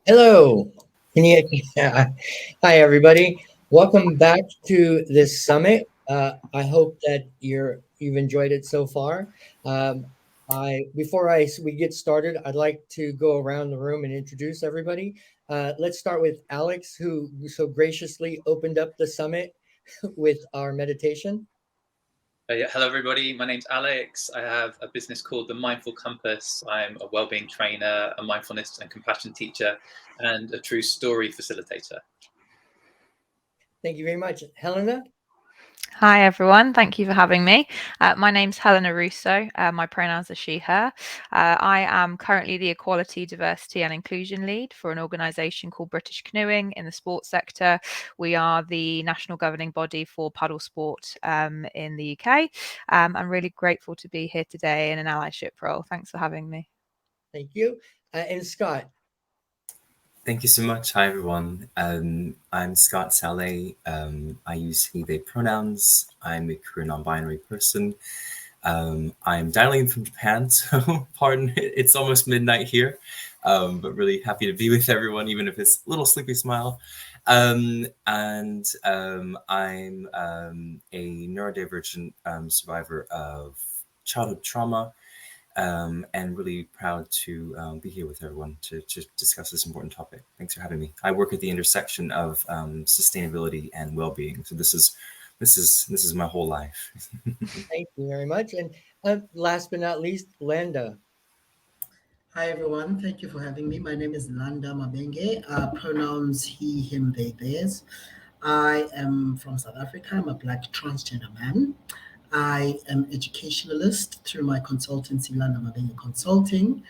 Hello. Can you, hi, everybody. Welcome back to this summit. I hope that you've enjoyed it so far. Um, before we get started, I'd like to go around the room and introduce everybody. Let's start with Alex, who so graciously opened up the summit with our meditation. Yeah, hello, everybody. My name's Alex. I have a business called The Mindful Compass. I'm a wellbeing trainer, a mindfulness and compassion teacher, and a true story facilitator. Thank you very much, Helena. Hi, everyone. Thank you for having me. My name's Helena Russo. My pronouns are she, her. I am currently the Equality, Diversity and Inclusion Lead for an organisation called British Canoeing in the sports sector. We are the national governing body for paddle sport in the UK. I'm really grateful to be here today in an allyship role. Thanks for having me. Thank you. And Scott. Thank you so much. Hi, everyone. I'm Scott Saleh. I use he, they pronouns. I'm a queer non-binary person. I'm dialing in from Japan, so pardon, it's almost midnight here, but really happy to be with everyone, even if it's a little sleepy smile. I'm a neurodivergent survivor of childhood trauma. And really proud to be here with everyone to discuss this important topic. Thanks for having me. I work at the intersection of sustainability and well-being, so this is my whole life. Thank you very much. And last but not least, Landa. Hi everyone, thank you for having me. My name is Landa Mabenge, pronouns he, him, they, theirs. I am from South Africa. I'm a Black transgender man. I am educationalist through my consultancy, Landa Mabenge Consulting,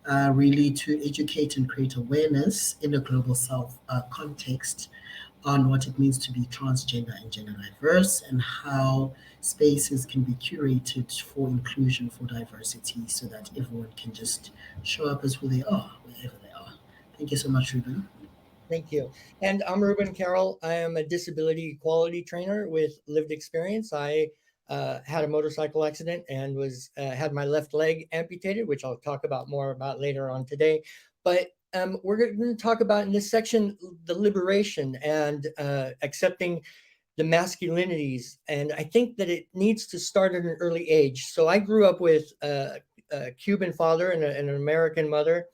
really to educate and create awareness in a global South context on what it means to be transgender and gender diverse and how spaces can be curated for inclusion, for diversity, so that everyone can just show up as who they are, wherever they are. Thank you so much, Ruben. Thank you. And I'm Ruben Carroll. I am a disability equality trainer with lived experience. I had a motorcycle accident and was had my left leg amputated, which I'll talk about more about later on today. But we're going to talk about in this section the liberation and accepting the masculinities. And I think that it needs to start at an early age. So I grew up with a Cuban father and an American mother.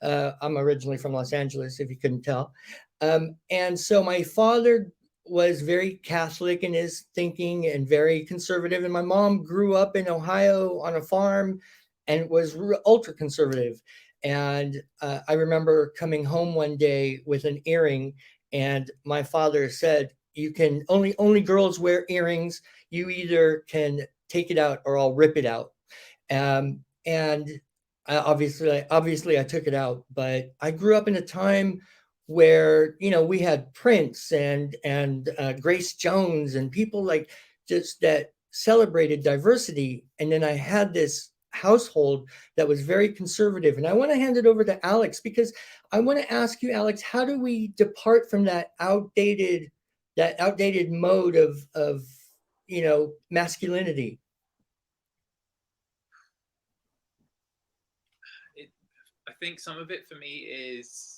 I'm originally from Los Angeles, if you couldn't tell. And so my father was very Catholic in his thinking and very conservative. And my mom grew up in Ohio on a farm and was ultra conservative. And I remember coming home one day with an earring, and my father said, "You can only girls wear earrings. You either can take it out or I'll rip it out." And obviously I took it out, but I grew up in a time where we had Prince and Grace Jones and people like just that celebrated diversity, and then I had this household that was very conservative. And I want to hand it over to Alex because I want to ask you, Alex, how do we depart from that outdated mode of masculinity? I think some of it for me is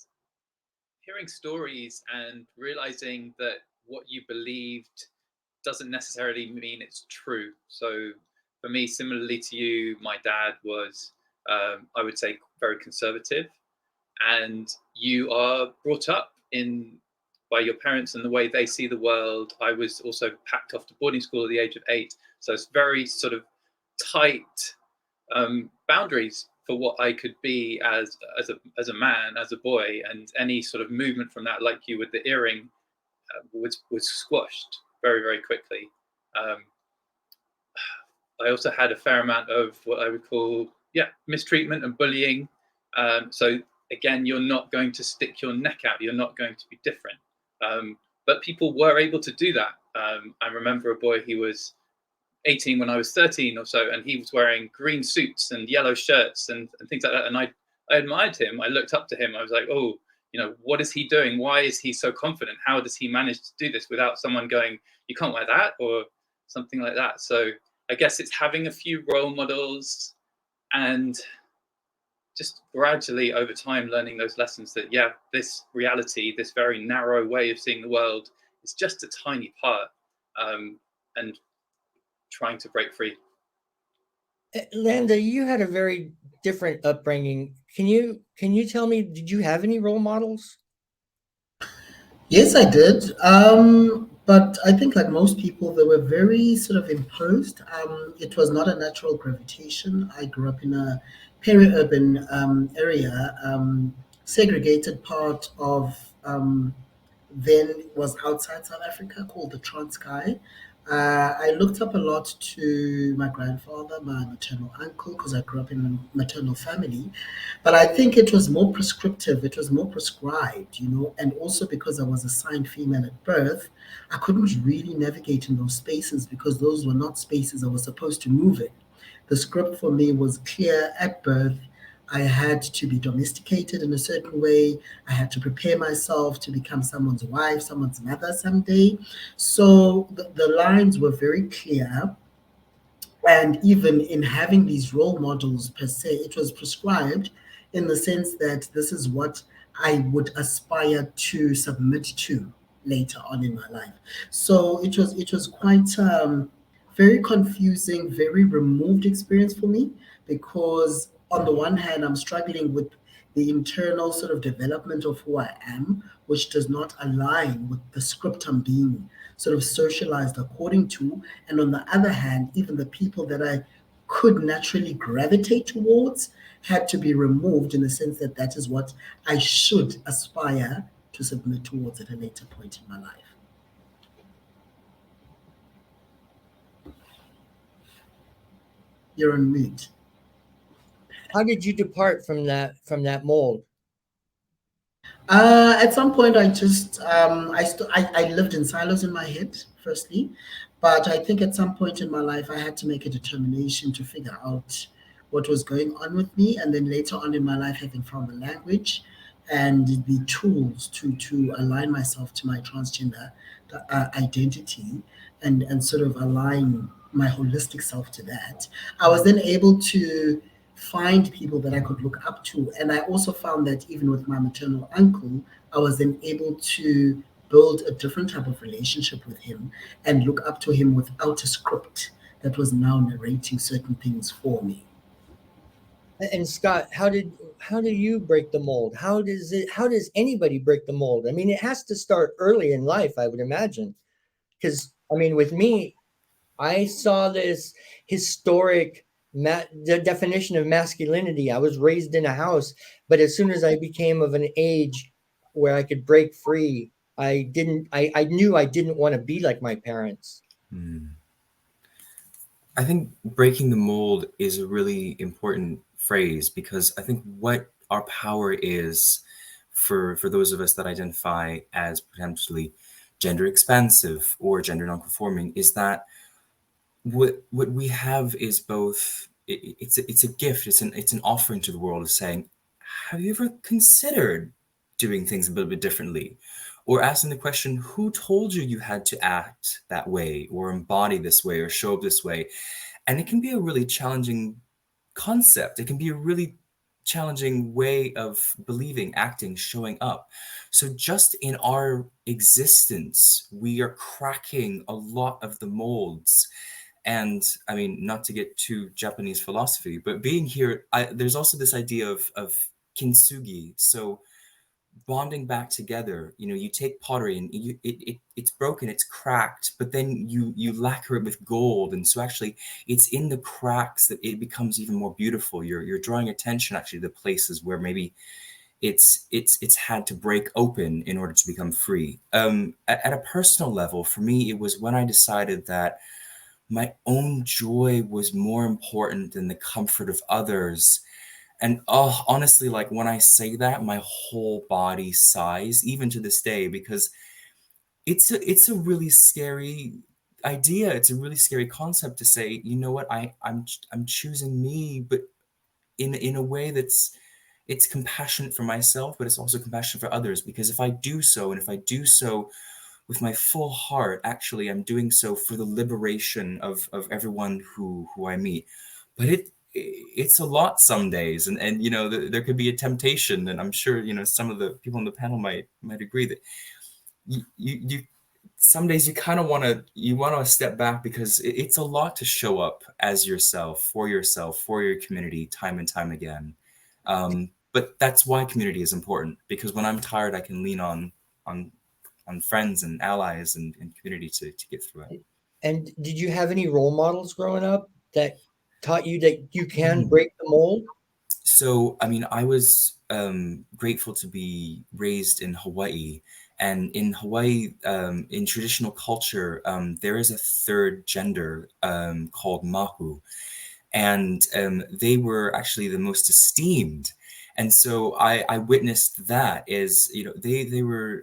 hearing stories and realizing that what you believed doesn't necessarily mean it's true. So for me, similarly to you, my dad was, I would say, very conservative, and you are brought up in by your parents and the way they see the world. I was also packed off to boarding school at the age of 8, so it's very sort of tight boundaries for what I could be as a man, as a boy, and any sort of movement from that, like you with the earring, was squashed very, very quickly. Um, I also had a fair amount of what I would call, mistreatment and bullying. So again, you're not going to stick your neck out. You're not going to be different. But people were able to do that. I remember a boy, he was 18 when I was 13 or so, and he was wearing green suits and yellow shirts and things like that. And I admired him. I looked up to him. I was like, oh, what is he doing? Why is he so confident? How does he manage to do this without someone going, you can't wear that, or something like that? So I guess it's having a few role models and just gradually over time learning those lessons that, yeah, this reality, this very narrow way of seeing the world is just a tiny part, and trying to break free. Landa, you had a very different upbringing. Can you tell me, did you have any role models? Yes, I did. But I think, like most people, they were very sort of imposed. It was not a natural gravitation. I grew up in a peri-urban area, segregated part of then was outside South Africa called the Transkei. I looked up a lot to my grandfather, my maternal uncle, because I grew up in a maternal family. But I think it was more prescriptive, it was more prescribed, and also because I was assigned female at birth, I couldn't really navigate in those spaces because those were not spaces I was supposed to move in. The script for me was clear at birth. I had to be domesticated in a certain way. I had to prepare myself to become someone's wife, someone's mother someday. So the lines were very clear. And even in having these role models per se, it was prescribed in the sense that this is what I would aspire to submit to later on in my life. So it was quite very confusing, very removed experience for me because on the one hand I'm struggling with the internal sort of development of who I am, which does not align with the script I'm being sort of socialized according to. And on the other hand, even the people that I could naturally gravitate towards had to be removed in the sense that that is what I should aspire to submit towards at a later point in my life. You're on mute. How did you depart from that mold? At some point, I just I lived in silos in my head, firstly, but I think at some point in my life, I had to make a determination to figure out what was going on with me, and then later on in my life, having found the language and the tools to align myself to my transgender identity and sort of align my holistic self to that, I was then able to find people that I could look up to. And I also found that even with my maternal uncle, I was then able to build a different type of relationship with him and look up to him without a script that was now narrating certain things for me. And Scott, how do you break the mold? How does anybody break the mold? I mean, it has to start early in life, I would imagine. Because I mean, with me, I saw this historic the definition of masculinity. I was raised in a house, but as soon as I became of an age where I could break free, I knew I didn't want to be like my parents. I think breaking the mold is a really important phrase because I think what our power is for those of us that identify as potentially gender expansive or gender nonconforming is that what we have is both it's a gift, it's an offering to the world of saying, have you ever considered doing things a little bit differently, or asking the question, who told you you had to act that way or embody this way or show up this way? And it can be a really challenging concept. It can be a really challenging way of believing, acting, showing up. So just in our existence, we are cracking a lot of the molds. And I mean, not to get too Japanese philosophy, but being here, there's also this idea of kintsugi. So bonding back together, you take pottery and it's broken, it's cracked, but then you lacquer it with gold. And so actually it's in the cracks that it becomes even more beautiful. You're drawing attention actually to the places where maybe it's had to break open in order to become free. At a personal level, for me, it was when I decided that my own joy was more important than the comfort of others. And oh, honestly, like when I say that, my whole body sighs, even to this day, because it's a really scary idea. It's a really scary concept to say, you know what, I'm choosing me, but in a way it's compassionate for myself, but it's also compassionate for others. Because if I do so, and if I do so with my full heart, actually I'm doing so for the liberation of everyone who I meet. But it's a lot some days, and there could be a temptation, and I'm sure some of the people on the panel might agree that you some days you kind of want to step back, because it's a lot to show up as yourself, for your community, time and time again. But that's why community is important, because when I'm tired, I can lean on friends and allies and community to get through it. And did you have any role models growing up that taught you that you can break the mold? So, I mean, I was grateful to be raised in Hawaii. And in Hawaii, in traditional culture, there is a third gender called mahu. And they were actually the most esteemed. And so I witnessed that as, they were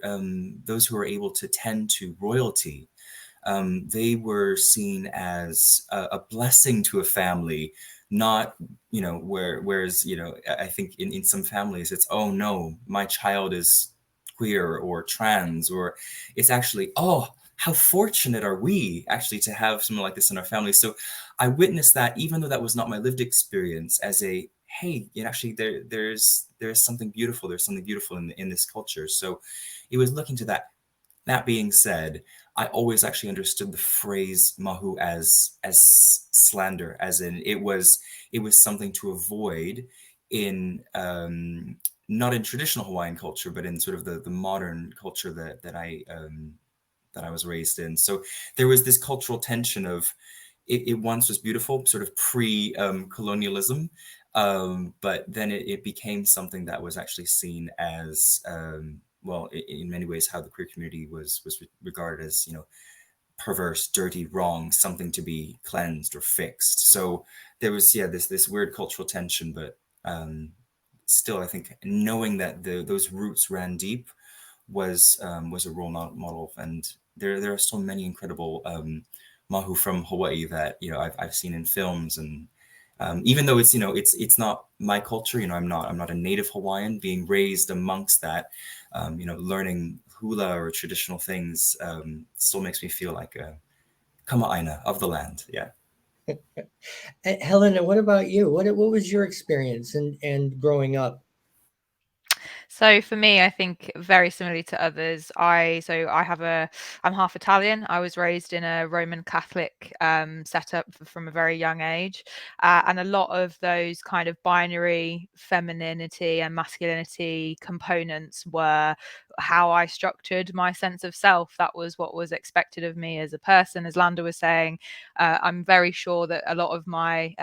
those who were able to tend to royalty. They were seen as a blessing to a family, not, whereas, I think in some families it's, oh no, my child is queer or trans, or it's actually, oh, how fortunate are we actually to have someone like this in our family. So I witnessed that, even though that was not my lived experience, as a, hey, actually there's something beautiful. There's something beautiful in this culture. So it was looking to that. That being said, I always actually understood the phrase mahu as slander, as in it was something to avoid in not in traditional Hawaiian culture, but in sort of the modern culture that I was raised in. So there was this cultural tension of it once was beautiful, sort of pre colonialism, but then it became something that was actually seen as well, in many ways, how the queer community was regarded as, perverse, dirty, wrong, something to be cleansed or fixed. So there was, this weird cultural tension, but still, I think knowing that those roots ran deep was a role model. And there are so many incredible mahu from Hawaii that I've seen in films, and even though it's it's not my culture, I'm not a native Hawaiian, being raised amongst that, learning hula or traditional things still makes me feel like a kama'aina of the land. Yeah. Helena, what about you? What was your experience and growing up? So for me, I think very similarly to others, I'm half Italian. I was raised in a Roman Catholic setup from a very young age, and a lot of those kind of binary femininity and masculinity components were how I structured my sense of self. That was what was expected of me as a person. As Landa was saying, I'm very sure that a lot of my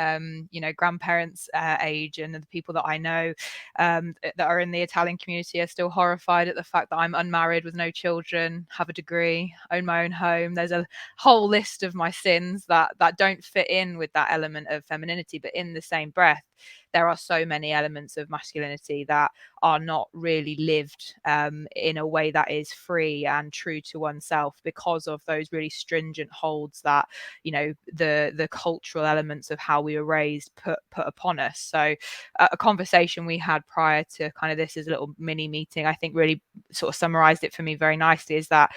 grandparents' age and the people that I know that are in the Italian community are still horrified at the fact that I'm unmarried with no children, have a degree, own my own home. There's a whole list of my sins that don't fit in with that element of femininity, but in the same breath, there are so many elements of masculinity that are not really lived in a way that is free and true to oneself, because of those really stringent holds that the cultural elements of how we were raised put upon us. So a conversation we had prior to kind of this is a little mini meeting, I think really sort of summarized it for me very nicely, is that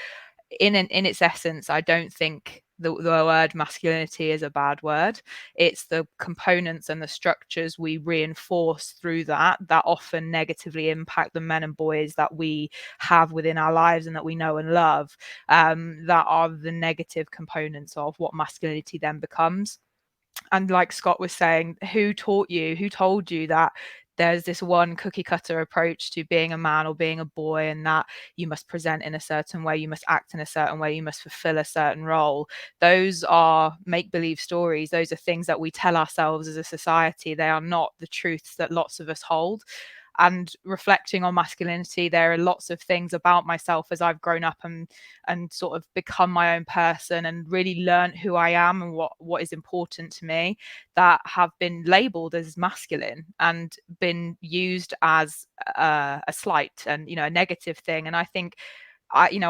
in its essence, I don't think the word masculinity is a bad word. It's the components and the structures we reinforce through that often negatively impact the men and boys that we have within our lives and that we know and love, that are the negative components of what masculinity then becomes. And like Scott was saying, who told you that there's this one cookie cutter approach to being a man or being a boy, and that you must present in a certain way, you must act in a certain way, you must fulfill a certain role? Those are make-believe stories. Those are things that we tell ourselves as a society. They are not the truths that lots of us hold. And reflecting on masculinity, there are lots of things about myself as I've grown up and sort of become my own person and really learned who I am and what is important to me, that have been labeled as masculine and been used as a slight and a negative thing. And I think I'm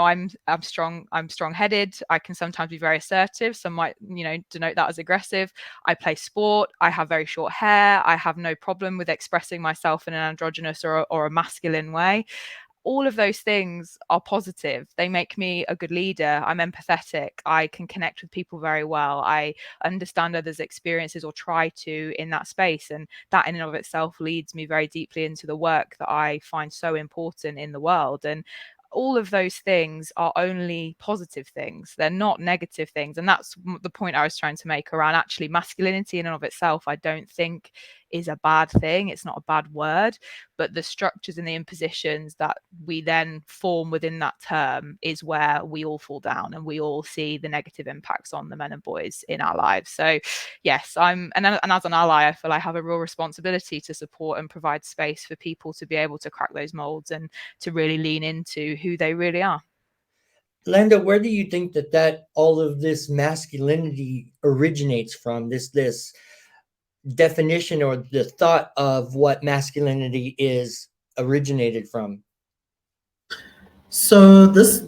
strong-headed. I can sometimes be very assertive. Some might, denote that as aggressive. I play sport. I have very short hair. I have no problem with expressing myself in an androgynous or a masculine way. all of those things are positive. They make me a good leader. I'm empathetic. I can connect with people very well. I understand others' experiences, or try to, in that space. And that in and of itself leads me very deeply into the work that I find so important in the world. And all of those things are only positive things. They're not negative things. And that's the point I was trying to make around actually masculinity in and of itself, I don't think is a bad thing. It's not a bad word, but the structures and the impositions that we then form within that term is where we all fall down, and we all see the negative impacts on the men and boys in our lives. So yes, and as an ally, I feel I have a real responsibility to support and provide space for people to be able to crack those molds and to really lean into who they really are. Landa, where do you think that all of this masculinity originates from? This definition, or the thought of what masculinity is, originated from? So this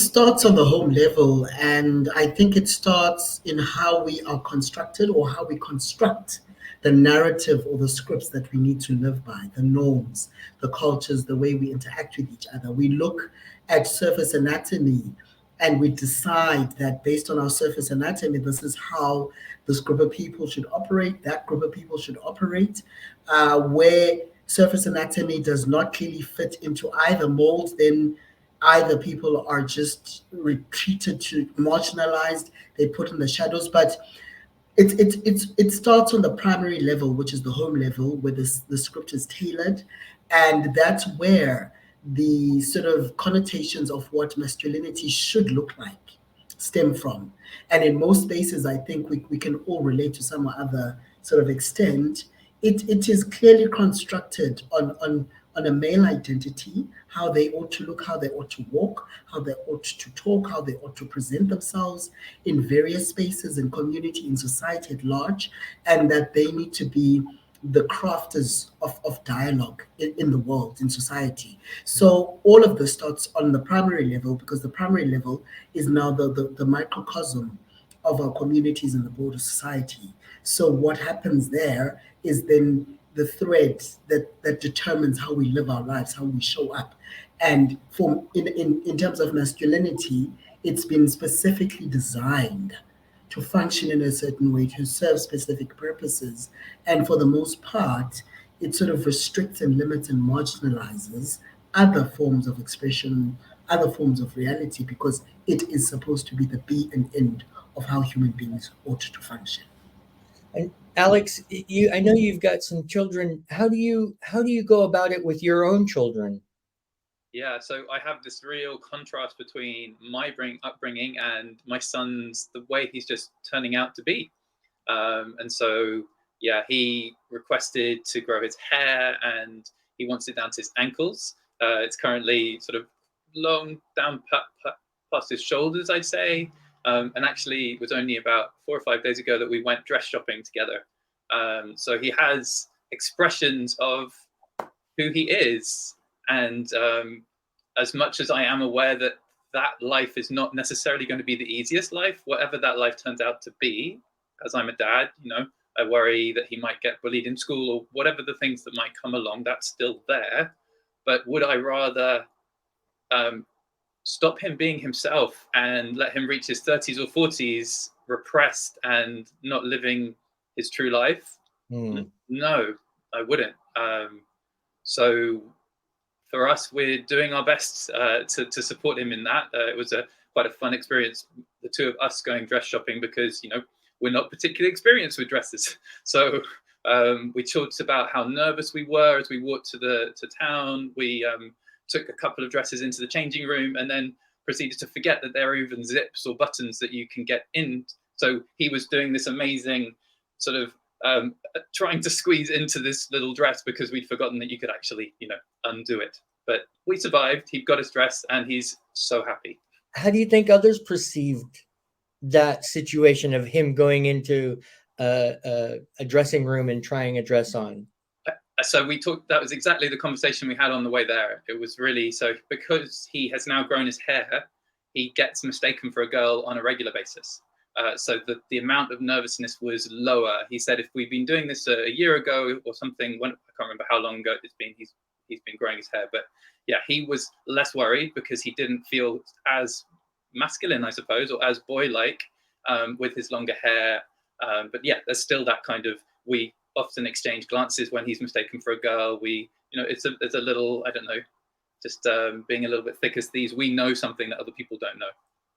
starts on the home level, and I think it starts in how we are constructed, or how we construct the narrative or the scripts that we need to live by, the norms, the cultures, the way we interact with each other. We look at surface anatomy and we decide that based on our surface anatomy, this is how this group of people should operate, that group of people should operate, where surface anatomy does not clearly fit into either mold, then either people are just retreated to marginalized, they put in the shadows. But it starts on the primary level, which is the home level, where the script is tailored, and that's where the sort of connotations of what masculinity should look like stem from. And in most spaces, I think we can all relate to some or other sort of extent. It is clearly constructed on a male identity, how they ought to look, how they ought to walk, how they ought to talk, how they ought to present themselves in various spaces in community, in society at large, and that they need to be the crafters of dialogue in the world, in society. So all of this starts on the primary level, because the primary level is now the microcosm of our communities and the broader society. So what happens there is then the thread that determines how we live our lives, how we show up. And in terms of masculinity, it's been specifically designed to function in a certain way, to serve specific purposes. And for the most part, it sort of restricts and limits and marginalizes other forms of expression, other forms of reality, because it is supposed to be the be and end of how human beings ought to function. And Alex, I know you've got some children. How do you go about it with your own children? Yeah, so I have this real contrast between my upbringing and my son's, the way he's just turning out to be. And so, yeah, he requested to grow his hair, and he wants it down to his ankles. It's currently sort of long down past his shoulders, I'd say. And actually, it was only about 4 or 5 days ago that we went dress shopping together. So he has expressions of who he is. And as much as I am aware that life is not necessarily going to be the easiest life, whatever that life turns out to be, as I'm a dad, I worry that he might get bullied in school, or whatever the things that might come along, that's still there. But would I rather stop him being himself and let him reach his 30s or 40s repressed and not living his true life? No, I wouldn't. So for us, we're doing our best to support him in that. It was quite a fun experience, the two of us going dress shopping, because we're not particularly experienced with dresses. So we talked about how nervous we were as we walked to town. We took a couple of dresses into the changing room, and then proceeded to forget that there are even zips or buttons that you can get in. So he was doing this amazing sort of trying to squeeze into this little dress, because we'd forgotten that you could actually, undo it. But we survived. He got his dress, and he's so happy. How do you think others perceived that situation of him going into a dressing room and trying a dress on? So we talked, that was exactly the conversation we had on the way there. It was really, so because he has now grown his hair, he gets mistaken for a girl on a regular basis. So the amount of nervousness was lower. He said, if we'd been doing this a year ago or something, I can't remember how long ago it's been, he's he's been growing his hair. But yeah, he was less worried because he didn't feel as masculine, I suppose, or as boy-like with his longer hair. But yeah, there's still that kind of, we often exchange glances when he's mistaken for a girl. We, it's a little, I don't know, just being a little bit thick as thieves. We know something that other people don't know.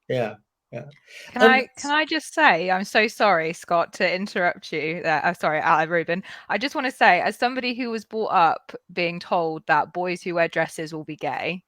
Yeah. Yeah. Can I just say, I'm so sorry, Scott, to interrupt you there. I'm sorry, Ruben. I just want to say, as somebody who was brought up being told that boys who wear dresses will be gay,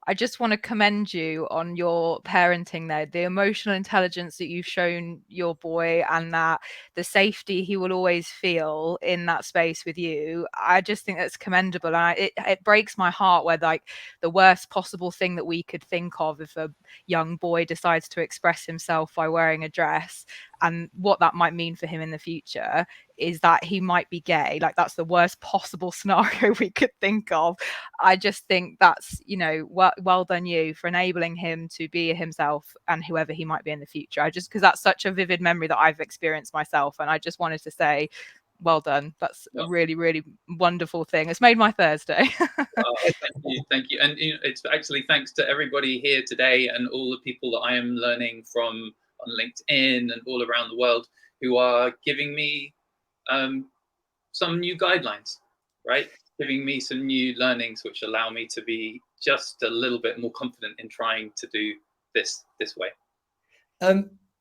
I just want to commend you on your parenting there, the emotional intelligence that you've shown your boy, and that the safety he will always feel in that space with you. I just think that's commendable. And it breaks my heart where like the worst possible thing that we could think of if a young boy decides to express himself by wearing a dress, and what that might mean for him in the future is that he might be gay. Like, that's the worst possible scenario we could think of. I just think that's, well done you for enabling him to be himself and whoever he might be in the future. Because that's such a vivid memory that I've experienced myself. And I just wanted to say, well done. That's a really, really wonderful thing. It's made my Thursday. Thank you. And it's actually thanks to everybody here today and all the people that I am learning from on LinkedIn and all around the world who are giving me some new guidelines, right? Giving me some new learnings which allow me to be just a little bit more confident in trying to do this way.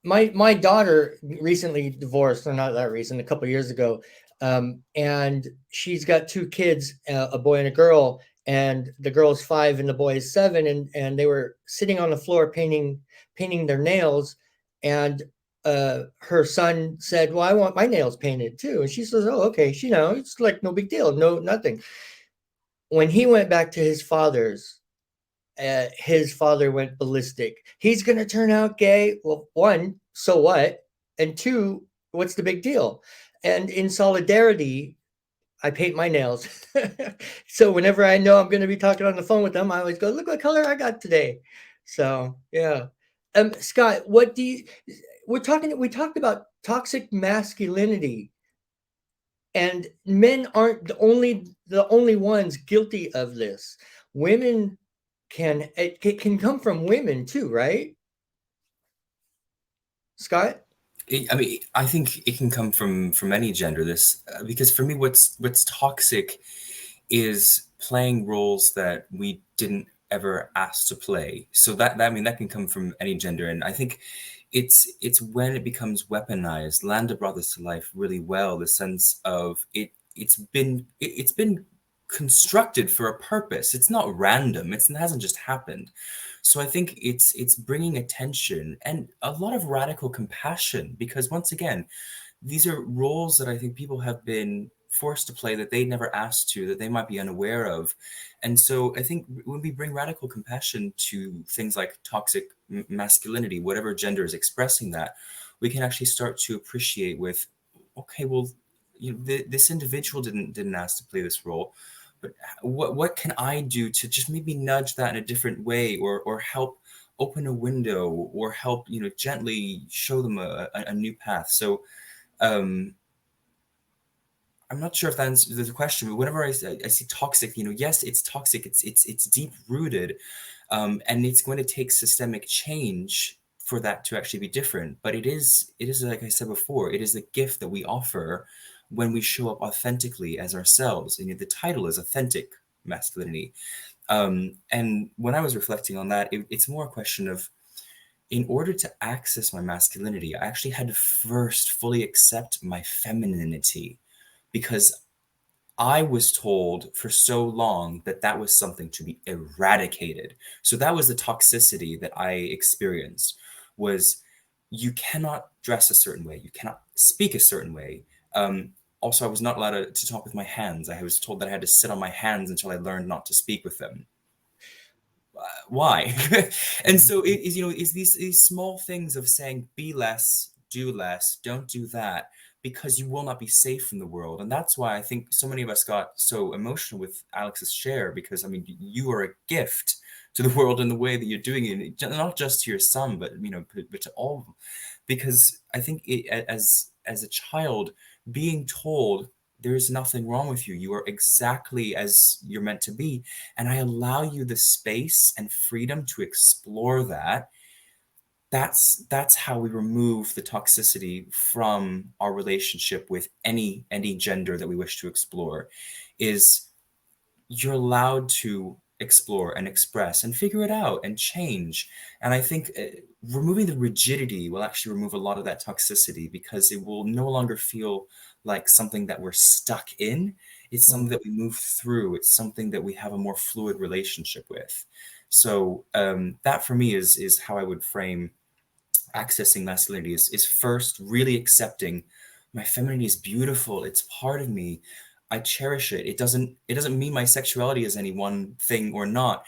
My daughter recently divorced, or not that recent, a couple of years ago, and she's got 2 kids, a boy and a girl, and the girl's 5 and the boy is 7, and they were sitting on the floor painting their nails, and her son said, "Well, I want my nails painted too," and she says, "Oh, okay." It's like no big deal, nothing. When he went back to his father went ballistic. He's going to turn out gay. Well, 1, so what? And 2, what's the big deal? And in solidarity, I paint my nails. So whenever I know I'm going to be talking on the phone with them, I always go, look what color I got today. So, yeah. Scott, we talked about toxic masculinity, and men aren't the only ones guilty of this. Women it can come from women too, right? Scott? I think it can come from any gender. This because for me, what's toxic is playing roles that we didn't ever ask to play. So that can come from any gender, and I think it's when it becomes weaponized. Landa brought this to life really well. The sense of it's been constructed for a purpose. It's not random. It hasn't just happened. So I think it's bringing attention and a lot of radical compassion, because once again, these are roles that I think people have been forced to play that they never asked to, that they might be unaware of. And so I think when we bring radical compassion to things like toxic masculinity, whatever gender is expressing that, we can actually start to appreciate with, okay, well, this individual didn't ask to play this role, but what can I do to just maybe nudge that in a different way, or help open a window, or help gently show them a new path. So I'm not sure if that answers the question, but whenever I see toxic, yes, it's toxic. It's deep rooted, and it's going to take systemic change for that to actually be different. But it is like I said before, it is the gift that we offer when we show up authentically as ourselves. And the title is Authentic Masculinity. And when I was reflecting on that, it's more a question of, in order to access my masculinity, I actually had to first fully accept my femininity, because I was told for so long that was something to be eradicated. So that was the toxicity that I experienced, was you cannot dress a certain way, you cannot speak a certain way. Also, I was not allowed to talk with my hands. I was told that I had to sit on my hands until I learned not to speak with them. Why? And so it is, is these small things of saying, be less, do less, don't do that, because you will not be safe in the world. And that's why I think so many of us got so emotional with Alex's share, because you are a gift to the world in the way that you're doing it, not just to your son, but but to all. Because I think as a child, being told There's nothing wrong with you. You are exactly as you're meant to be. And I allow you the space and freedom to explore that. That's how we remove the toxicity from our relationship with any gender that we wish to explore. Is you're allowed to explore and express and figure it out and change. And I think removing the rigidity will actually remove a lot of that toxicity, because it will no longer feel like something that we're stuck in. It's something that we move through. It's something that we have a more fluid relationship with. So that for me is how I would frame accessing masculinity, is first really accepting my femininity is beautiful. It's part of me. I cherish it. It doesn't mean my sexuality is any one thing or not.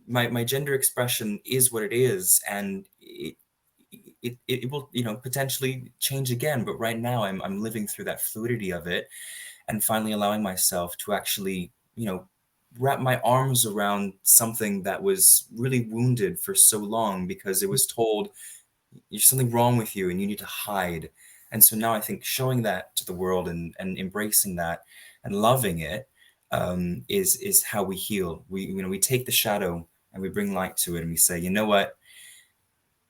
My gender expression is what it is, and it will, potentially change again. But right now I'm living through that fluidity of it, and finally allowing myself to actually, wrap my arms around something that was really wounded for so long, because it was told there's something wrong with you and you need to hide. And so now I think showing that to the world, and embracing that and loving it, is how we heal. We take the shadow and we bring light to it, and we say, you know what,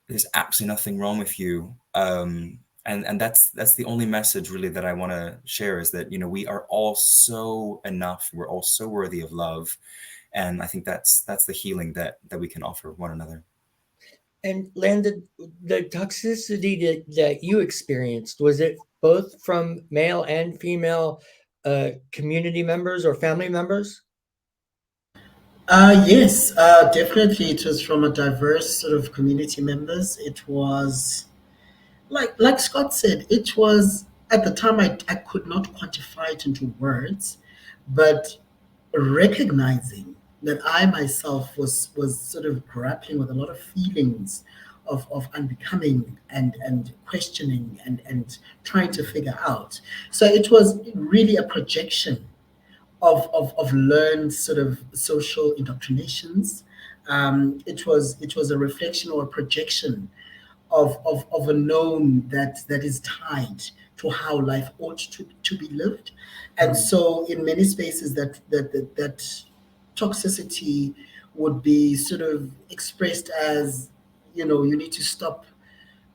there's absolutely nothing wrong with you. And that's the only message really that I want to share, is that, we are all so enough. We're all so worthy of love. And I think that's the healing that we can offer one another. And Landon, the toxicity that you experienced, was it both from male and female community members or family members? Yes, definitely. It was from a diverse sort of community members. It was like Scott said, it was at the time I could not quantify it into words, but recognizing that I myself was sort of grappling with a lot of feelings of unbecoming and questioning and trying to figure out. So it was really a projection of learned sort of social indoctrinations. It was a reflection or a projection of a known that is tied to how life ought to be lived. And so in many spaces that toxicity would be sort of expressed as, you need to stop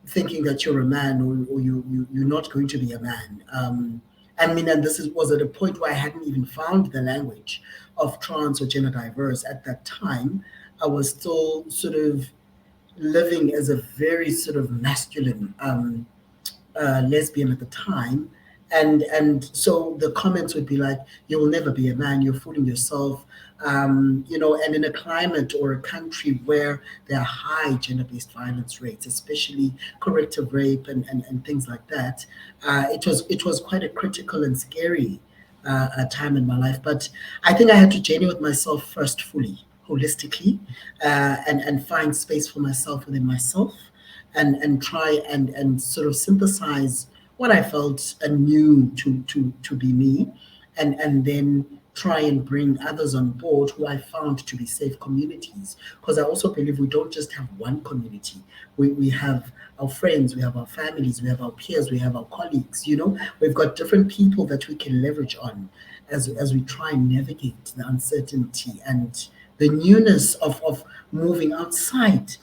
thinking that you're a man, or you're not going to be a man. And this was at a point where I hadn't even found the language of trans or gender diverse at that time. I was still sort of living as a very sort of masculine lesbian at the time. And so the comments would be like, you will never be a man, you're fooling yourself. And in a climate or a country where there are high gender-based violence rates, especially corrective rape and things like that, it was quite a critical and scary time in my life. But I think I had to journey with myself first fully, holistically, and find space for myself within myself, and try and sort of synthesize what I felt and knew to be me, and then try and bring others on board who I found to be safe communities. Because I also believe we don't just have one community. We have our friends, we have our families, we have our peers, we have our colleagues. We've got different people that we can leverage on as we try and navigate the uncertainty and the newness of moving outside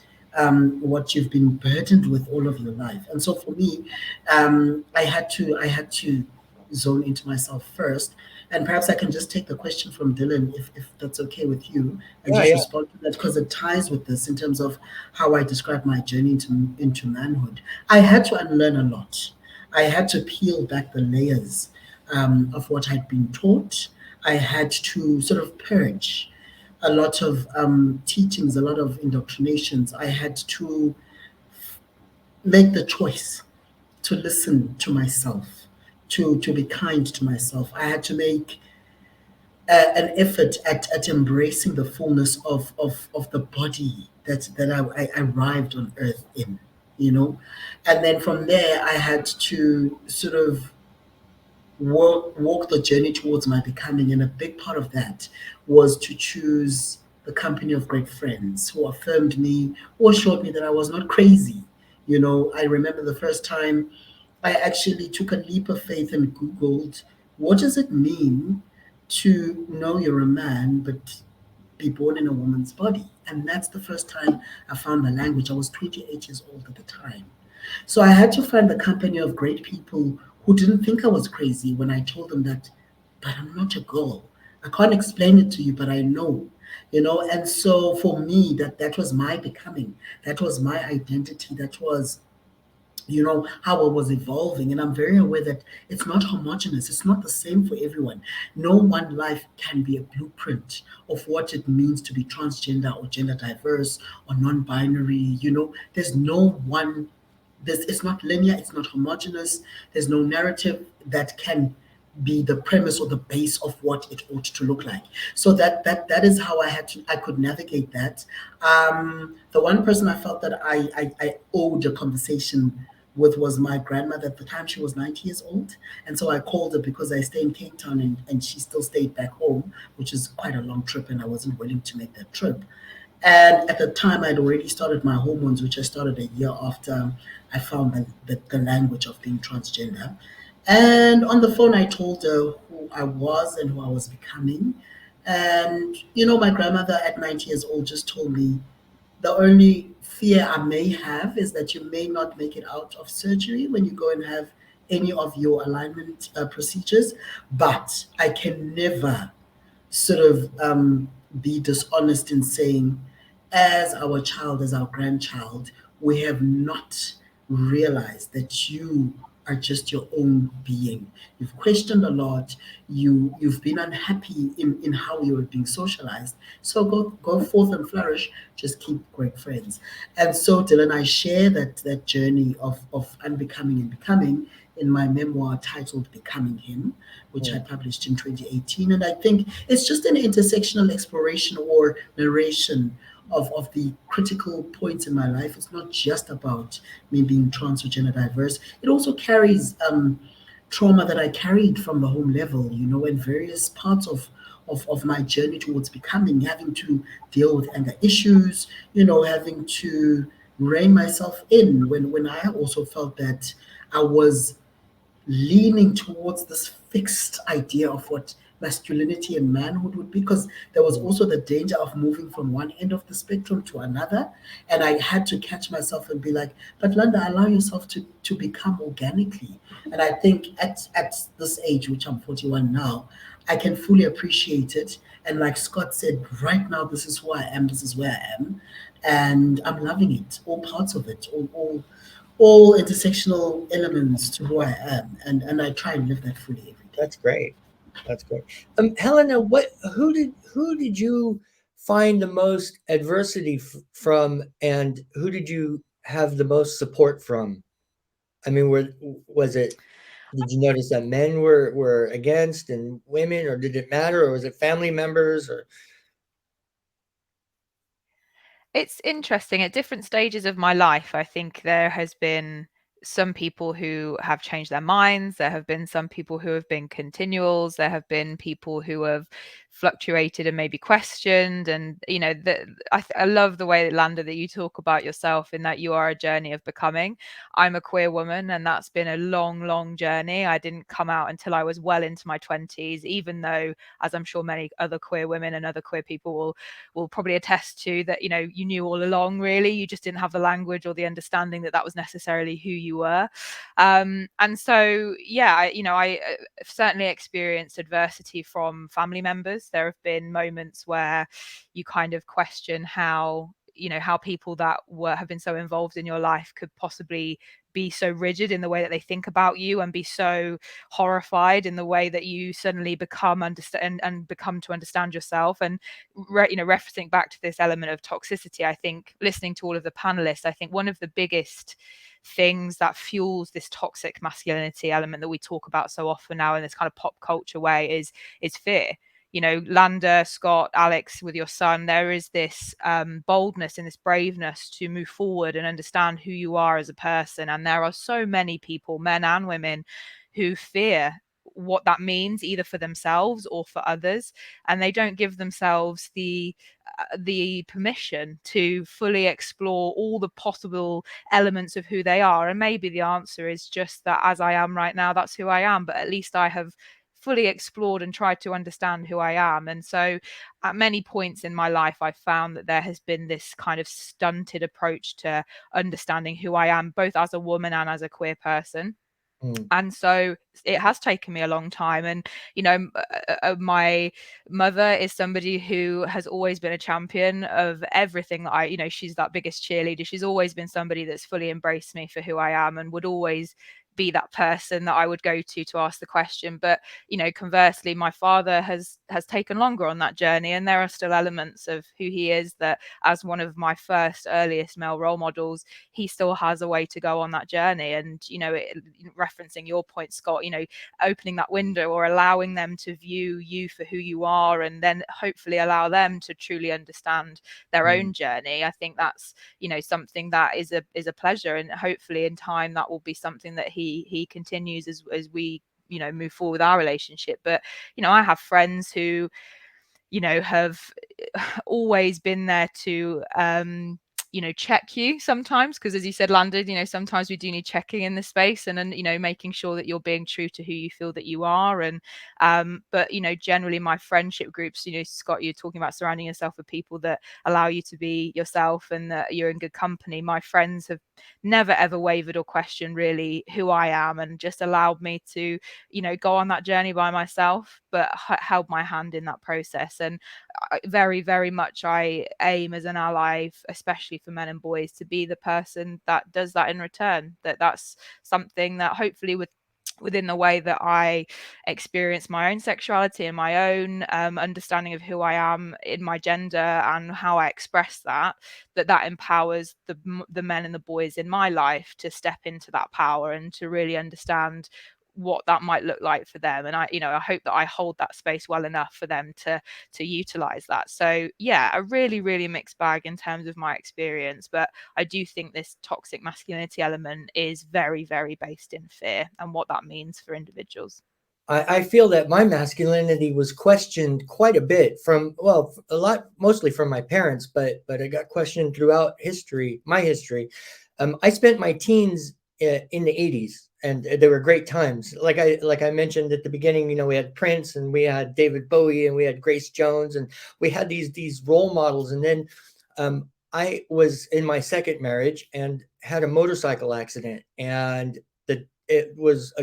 what you've been burdened with all of your life. And so for me, I had to zone into myself first. And perhaps I can just take the question from Dylan, if that's okay with you, and just respond to that, because it ties with this in terms of how I describe my journey into manhood. I had to unlearn a lot. I had to peel back the layers of what I'd been taught. I had to sort of purge a lot of teachings, a lot of indoctrinations. I had to make the choice to listen to myself, to be kind to myself. I had to make an effort at embracing the fullness of the body that I arrived on earth in, And then from there, I had to sort of walk the journey towards my becoming. And a big part of that was to choose the company of great friends who affirmed me, or showed me that I was not crazy. I remember the first time I actually took a leap of faith and Googled what does it mean to know you're a man but be born in a woman's body? And that's the first time I found the language. I was 28 years old at the time. So I had to find the company of great people who didn't think I was crazy when I told them that, but I'm not a girl. I can't explain it to you, but I know, And so for me, that was my becoming. That was my identity. That was how I was evolving. And I'm very aware that it's not homogenous. It's not the same for everyone. No one life can be a blueprint of what it means to be transgender or gender diverse or non-binary. There's no one. It's not linear. It's not homogenous. There's no narrative that can be the premise or the base of what it ought to look like. So that is how I could navigate that. The one person I felt that I owed a conversation with was my grandmother. At the time she was 90 years old, and so I called her because I stay in Cape Town, and she still stayed back home, which is quite a long trip, and I wasn't willing to make that trip. And at the time, I'd already started my hormones, which I started a year after I found the language of being transgender. And on the phone, I told her who I was and who I was becoming. And, my grandmother at 90 years old just told me, the only fear I may have is that you may not make it out of surgery when you go and have any of your alignment procedures, but I can never sort of be dishonest in saying, as our child, as our grandchild, we have not realized that you are just your own being. You've questioned a lot. You've been unhappy in how you were being socialized. So go forth and flourish. Just keep great friends. And so Dylan, I share that journey of unbecoming and becoming in my memoir titled Becoming Him, which I published in 2018. And I think it's just an intersectional exploration or narration of the critical points in my life. It's not just about me being trans or gender diverse. It also carries trauma that I carried from the home level, and various parts of my journey towards becoming, having to deal with anger issues, having to rein myself in when I also felt that I was leaning towards this fixed idea of what masculinity and manhood would be, because there was also the danger of moving from one end of the spectrum to another. And I had to catch myself and be like, but Landa, allow yourself to become organically. And I think at this age, which I'm 41 now, I can fully appreciate it. And like Scott said, right now, this is who I am, this is where I am. And I'm loving it, all parts of it, all intersectional elements to who I am, and I try and live that fully every day. That's great. That's great. Helena, who did you find the most adversity from, and who did you have the most support from? I mean, was it? Did you notice that men were against and women, or did it matter, or was it family members, or? It's interesting. At different stages of my life, I think there has been some people who have changed their minds. There have been some people who have been continuals. There have been people who have fluctuated and maybe questioned. And, I love the way, Landa, that you talk about yourself in that you are a journey of becoming. I'm a queer woman, and that's been a long, long journey. I didn't come out until I was well into my 20s, even though, as I'm sure many other queer women and other queer people will probably attest to, that you knew all along. Really, you just didn't have the language or the understanding that was necessarily who you were. And so I certainly experienced adversity from family members. There have been moments where you kind of question how people that have been so involved in your life could possibly be so rigid in the way that they think about you, and be so horrified in the way that you suddenly become understand and become to understand yourself. And referencing back to this element of toxicity, I think, listening to all of the panelists, I think one of the biggest things that fuels this toxic masculinity element that we talk about so often now in this kind of pop culture way is fear. Landa, Scott, Alex, with your son, there is this boldness and this braveness to move forward and understand who you are as a person. And there are so many people, men and women, who fear what that means, either for themselves or for others, and they don't give themselves the permission to fully explore all the possible elements of who they are. And maybe the answer is just that, as I am right now, that's who I am, but at least I have fully explored and tried to understand who I am. And so at many points in my life, I found that there has been this kind of stunted approach to understanding who I am, both as a woman and as a queer person. And so it has taken me a long time. And, you know, my mother is somebody who has always been a champion of everything that you know, she's that biggest cheerleader. She's always been somebody that's fully embraced me for who I am and would always be that person that I would go to ask the question. But, you know, conversely, my father has taken longer on that journey, and there are still elements of who he is that, as one of my first earliest male role models, he still has a way to go on that journey. And, you know, referencing your point, Scott, you know, opening that window or allowing them to view you for who you are, and then hopefully allow them to truly understand their own journey. I think that's, you know, something that is a pleasure, and hopefully in time that will be something that he continues as we, you know, move forward with our relationship. But, you know, I have friends who, you know, have always been there to you know, check you sometimes, because as you said, Landon, you know, sometimes we do need checking in the space, and you know, making sure that you're being true to who you feel that you are. And but, you know, generally my friendship groups, you know, Scott, you're talking about surrounding yourself with people that allow you to be yourself and that you're in good company. My friends have never ever wavered or questioned really who I am, and just allowed me to, you know, go on that journey by myself, but held my hand in that process. And very, very much I aim as an ally, especially for men and boys, to be the person that does that in return. That's something that hopefully within the way that I experience my own sexuality and my own understanding of who I am in my gender and how I express that empowers the men and the boys in my life to step into that power and to really understand what that might look like for them. And I, you know, I hope that I hold that space well enough for them to utilize that. So yeah, a really, really mixed bag in terms of my experience, but I do think this toxic masculinity element is very, very based in fear and what that means for individuals. I feel that my masculinity was questioned quite a bit from, well, a lot, mostly from my parents, but I got questioned throughout history, my history. I spent my teens in the 80s, and they were great times. Like I mentioned at the beginning, you know, we had Prince and we had David Bowie and we had Grace Jones, and we had these role models. And then I was in my second marriage and had a motorcycle accident, and it was a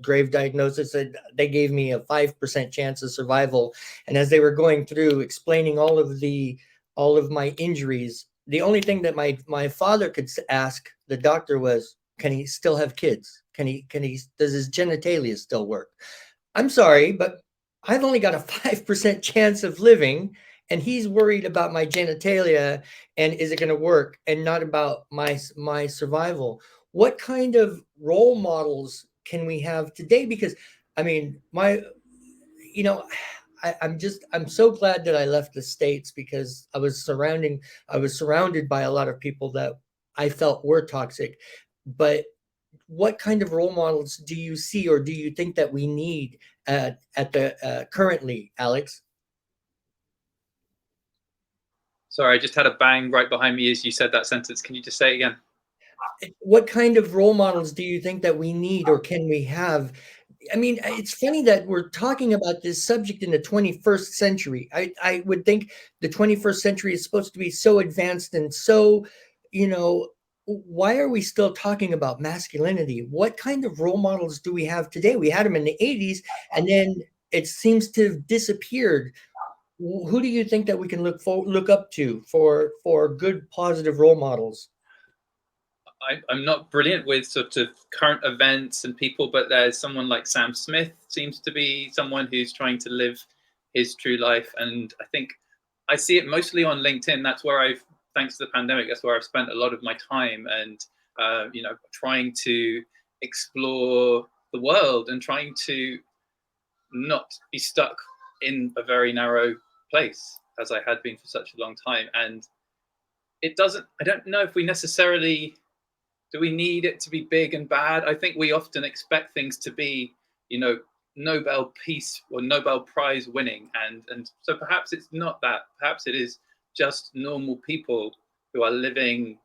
grave diagnosis. They gave me a 5% chance of survival. And as they were going through explaining all of my injuries, the only thing that my father could ask the doctor was, can he still have kids? Does his genitalia still work? I'm sorry, but I've only got a 5% chance of living, and he's worried about my genitalia and is it going to work, and not about my survival. What kind of role models can we have today? Because I mean, you know, I'm so glad that I left the States, because I was surrounded by a lot of people that I felt were toxic. But what kind of role models do you see, or do you think that we need at the currently, Alex? Sorry, I just had a bang right behind me as you said that sentence. Can you just say it again? What kind of role models do you think that we need, or can we have? I mean, it's funny that we're talking about this subject in the 21st century. I would think the 21st century is supposed to be so advanced and so, you know, why are we still talking about masculinity? What kind of role models do we have today? We had them in the 80s, and then it seems to have disappeared. Who do you think that we can look up to for good, positive role models? I'm not brilliant with sort of current events and people, but there's someone like Sam Smith seems to be someone who's trying to live his true life. And I think I see it mostly on LinkedIn. That's where thanks to the pandemic, that's where I've spent a lot of my time, and, you know, trying to explore the world and trying to not be stuck in a very narrow place as I had been for such a long time. And I don't know if we necessarily, do we need it to be big and bad? I think we often expect things to be, you know, Nobel Peace or Nobel Prize winning. And so perhaps it's not that. Perhaps it is just normal people who are living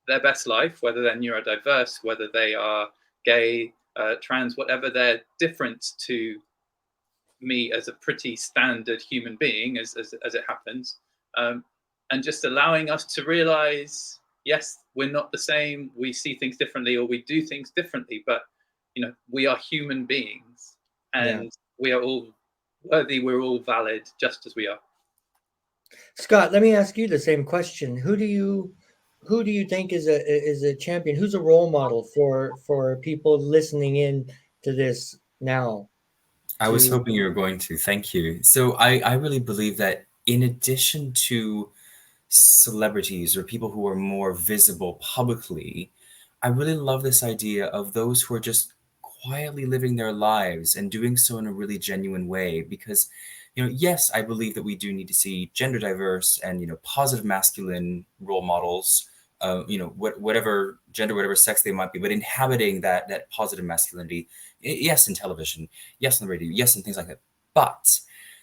their best life, whether they're neurodiverse, whether they are gay, trans, whatever their difference to me as a pretty standard human being, as it happens, and just allowing us to realize, yes, we're not the same, we see things differently, or we do things differently, but we are human beings, and we are all worthy, we're all valid just as we are. Scott, let me ask you the same question. Who do you think is a champion? Who's a role model for people listening in to this now? I was hoping you were going to. Thank you. So I really believe that in addition to celebrities or people who are more visible publicly, I really love this idea of those who are just quietly living their lives and doing so in a really genuine way. Because, yes, I believe that we do need to see gender diverse and, positive masculine role models, whatever gender, whatever sex they might be, but inhabiting that positive masculinity, yes, in television, yes, on the radio, yes, and things like that. But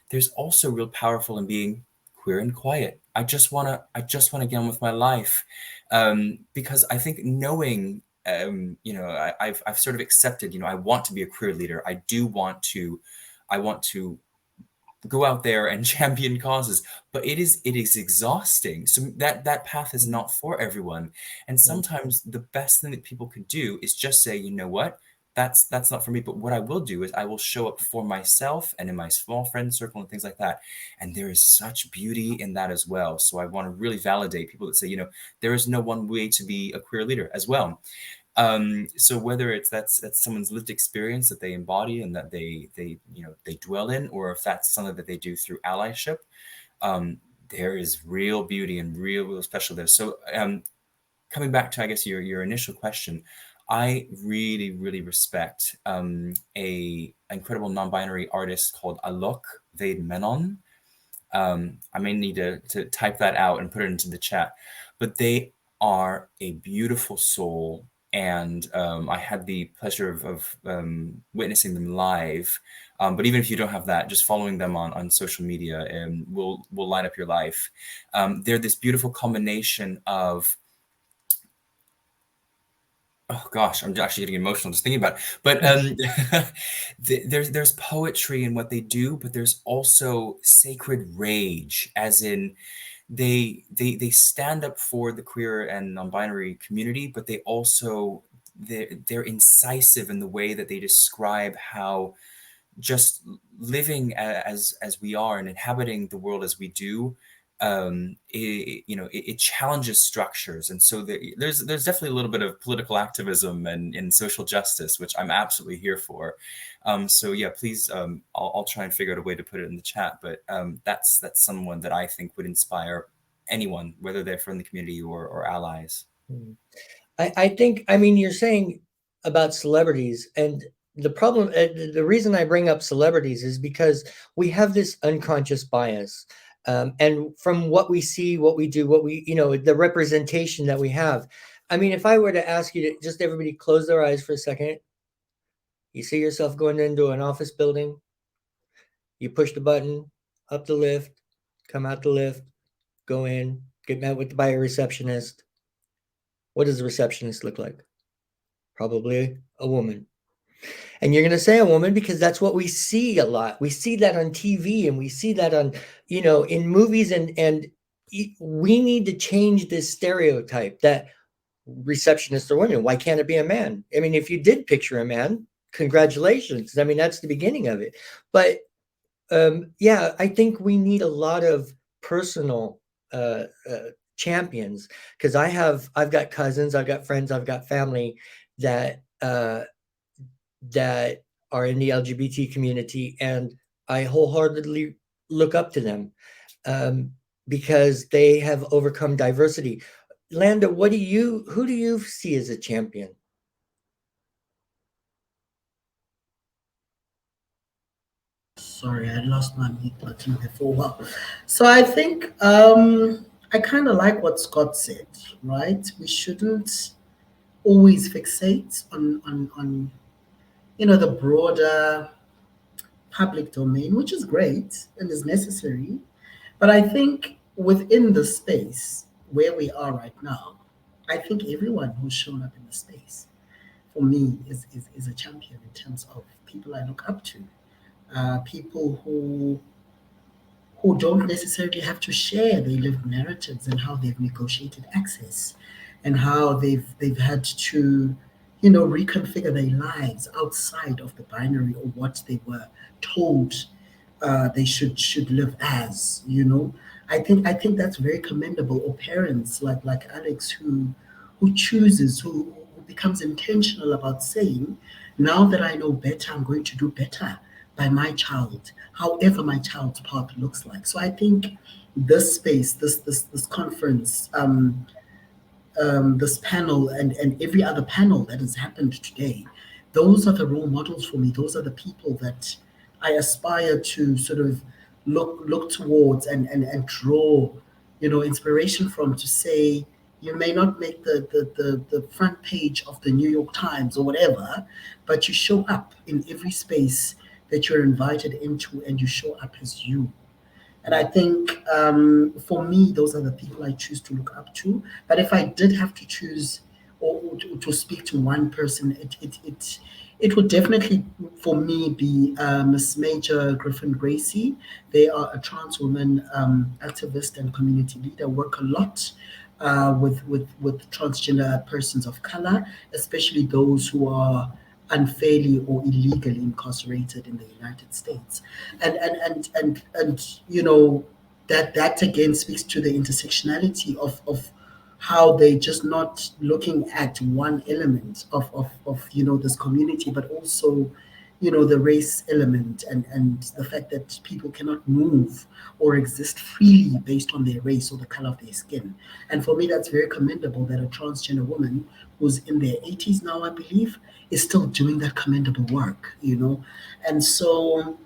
there's also real powerful in being queer and quiet. I just want to get on with my life, because I think knowing, I've sort of accepted, I want to be a queer leader. I want to go out there and champion causes, but it is exhausting. So that path is not for everyone. And sometimes the best thing that people could do is just say, you know what, that's not for me. But what I will do is I will show up for myself and in my small friend circle and things like that. And there is such beauty in that as well. So I want to really validate people that say, there is no one way to be a queer leader as well. So whether that's someone's lived experience that they embody and that they dwell in, or if that's something that they do through allyship, there is real beauty and real special there. So coming back to, I guess, your initial question, I really, really respect a incredible non-binary artist called Alok Vaid Menon. I may need to type that out and put it into the chat, but they are a beautiful soul. And I had the pleasure of witnessing them live. But even if you don't have that, just following them on social media will light up your life. They're this beautiful combination of, oh gosh, I'm actually getting emotional just thinking about it. But there's poetry in what they do, but there's also sacred rage, as in they stand up for the queer and non-binary community, but they also they're incisive in the way that they describe how just living as we are and inhabiting the world as we do, it challenges structures. And so there's definitely a little bit of political activism and social justice, which I'm absolutely here for. So yeah, please, I'll try and figure out a way to put it in the chat, but that's someone that I think would inspire anyone, whether they're from the community or allies. I think, I mean, you're saying about celebrities, and the problem, the reason I bring up celebrities is because we have this unconscious bias. And from what we see, what we do, the representation that we have. I mean, if I were to ask you to just everybody close their eyes for a second, you see yourself going into an office building, you push the button, up the lift, come out the lift, go in, get met by a receptionist. What does the receptionist look like? Probably a woman. And you're going to say a woman because that's what we see a lot. We see that on TV and we see that on, in movies, and we need to change this stereotype that receptionists are women. Why can't it be a man? I mean, if you did picture a man, congratulations. I mean, that's the beginning of it. But yeah, I think we need a lot of personal champions, because I've got cousins, I've got friends, I've got family that that are in the LGBT community, and I wholeheartedly look up to them because they have overcome diversity. Landa, who do you see as a champion? Sorry, I lost my mute button there for a while. So I think I kind of like what Scott said, right? We shouldn't always fixate on the broader public domain, which is great and is necessary. But I think within the space where we are right now, I think everyone who's shown up in the space, for me, is a champion in terms of people I look up to, people who don't necessarily have to share their lived narratives and how they've negotiated access and how they've had to, reconfigure their lives outside of the binary or what they were told they should live as. I think that's very commendable. Or parents like Alex who chooses, who becomes intentional about saying, now that I know better, I'm going to do better by my child, however my child's path looks like. So I think this space, this conference, this panel, and every other panel that has happened today, those are the role models for me. Those are the people that I aspire to sort of look towards and draw, inspiration from, to say, you may not make the front page of the New York Times or whatever, but you show up in every space that you're invited into, and you show up as you. And I think, for me, those are the people I choose to look up to. But if I did have to choose, or to speak to one person, it would definitely, for me, be Miss Major Griffin Gracie. They are a trans woman, activist and community leader, work a lot with transgender persons of color, especially those who are unfairly or illegally incarcerated in the United States. And that again speaks to the intersectionality of how they're just not looking at one element of this community, but also the race element, and the fact that people cannot move or exist freely based on their race or the color of their skin. And for me, that's very commendable that a transgender woman who's in their 80s now, I believe, is still doing that commendable work. And so,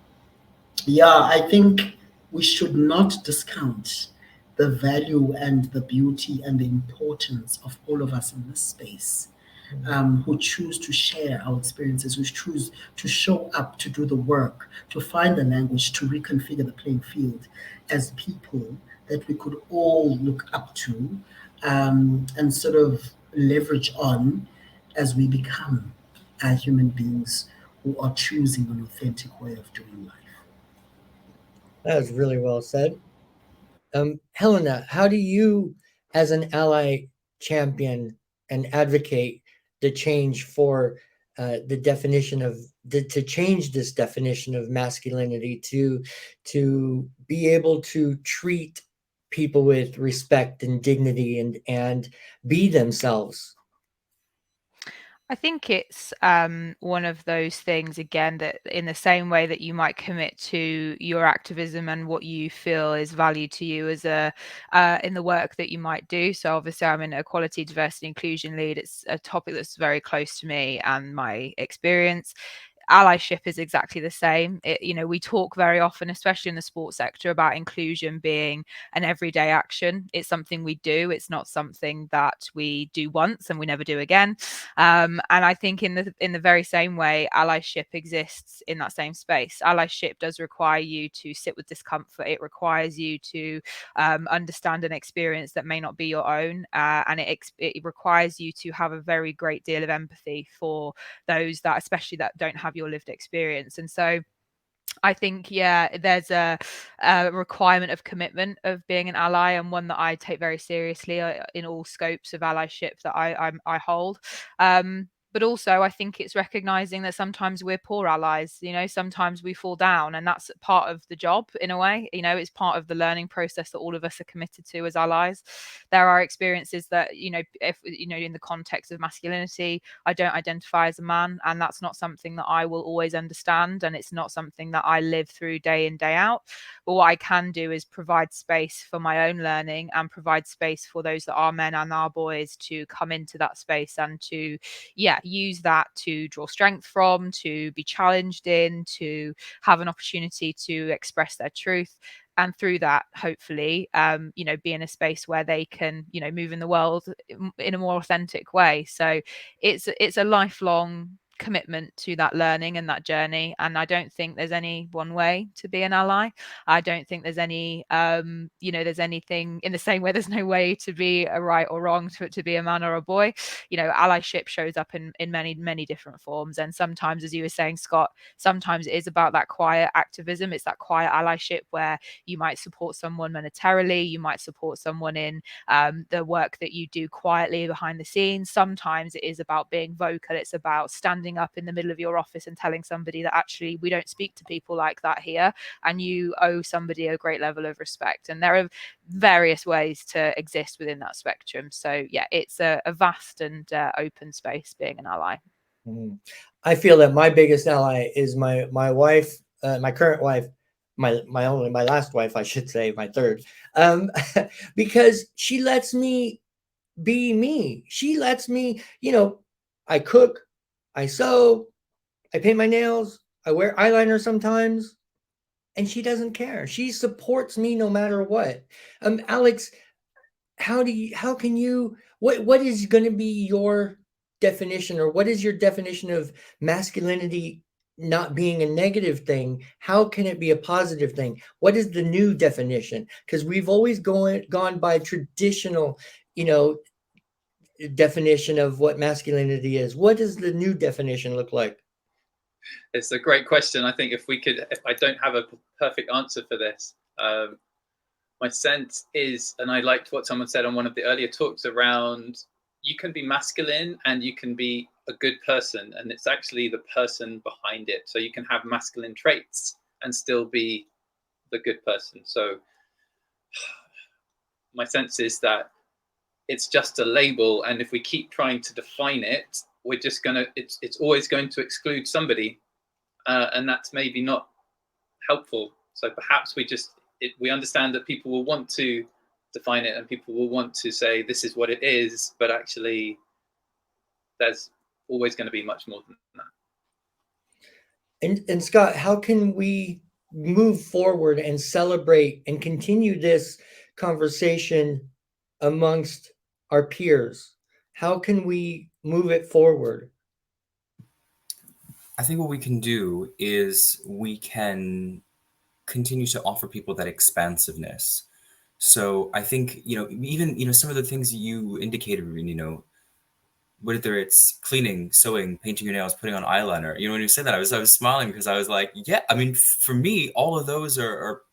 yeah, I think we should not discount the value and the beauty and the importance of all of us in this space, who choose to share our experiences, who choose to show up, to do the work, to find the language, to reconfigure the playing field as people that we could all look up to, and sort of leverage on as we become human beings who are choosing an authentic way of doing life. That was really well said. Helena, how do you, as an ally, champion and advocate the change for the definition of to change this definition of masculinity, to be able to treat people with respect and dignity and be themselves? I think it's one of those things, again, that in the same way that you might commit to your activism and what you feel is value to you as in the work that you might do. So obviously I'm an equality, diversity, inclusion lead. It's a topic that's very close to me and my experience. Allyship is exactly the same. We talk very often, especially in the sports sector, about inclusion being an everyday action. It's something we do. It's not something that we do once and we never do again. And I think in the very same way, allyship exists in that same space. Allyship does require you to sit with discomfort. It requires you to understand an experience that may not be your own, and it requires you to have a very great deal of empathy for those that, especially that don't have your lived experience. And so I think, yeah, there's a requirement of commitment of being an ally, and one that I take very seriously in all scopes of allyship that I hold. But also, I think it's recognizing that sometimes we're poor allies. Sometimes we fall down, and that's part of the job in a way. It's part of the learning process that all of us are committed to as allies. There are experiences that, if in the context of masculinity, I don't identify as a man, and that's not something that I will always understand, and it's not something that I live through day in, day out. But what I can do is provide space for my own learning, and provide space for those that are men and are boys to come into that space, and to use that to draw strength from, to be challenged in, to have an opportunity to express their truth, and through that, hopefully, be in a space where they can, move in the world in a more authentic way. So it's a lifelong commitment to that learning and that journey. And I don't think there's any one way to be an ally. I don't think there's any, there's anything in the same way there's no way to be a right or wrong, to be a man or a boy. Allyship shows up in many, many different forms. And sometimes, as you were saying, Scott, sometimes it is about that quiet activism. It's that quiet allyship where you might support someone monetarily, you might support someone in the work that you do quietly behind the scenes. Sometimes it is about being vocal. It's about standing up in the middle of your office and telling somebody that actually we don't speak to people like that here, and you owe somebody a great level of respect. And there are various ways to exist within that spectrum. So yeah, it's a vast and open space being an ally. I feel that my biggest ally is my wife, my current wife, my last wife, I should say, my third, because she lets me be me. She lets me, I cook, I sew, I paint my nails, I wear eyeliner sometimes, and she doesn't care. She supports me no matter what. Alex, what is going to be your definition, or what is your definition of masculinity not being a negative thing? How can it be a positive thing? What is the new definition? Because we've always gone by traditional, definition of what masculinity is. What does the new definition look like? It's a great question. I think if I don't have a perfect answer for this, my sense is, and I liked what someone said on one of the earlier talks around, you can be masculine and you can be a good person, and it's actually the person behind it. So you can have masculine traits and still be the good person. So my sense is that it's just a label, and if we keep trying to define it, we're just it's always going to exclude somebody, and that's maybe not helpful. So perhaps we understand that people will want to define it and people will want to say this is what it is, but actually there's always going to be much more than that. And Scott, how can we move forward and celebrate and continue this conversation amongst our peers? How can we move it forward? I think what we can do is we can continue to offer people that expansiveness. So I think, even, some of the things you indicated, whether it's cleaning, sewing, painting your nails, putting on eyeliner, when you said that, I was smiling because I was like, yeah, I mean, for me, all of those are,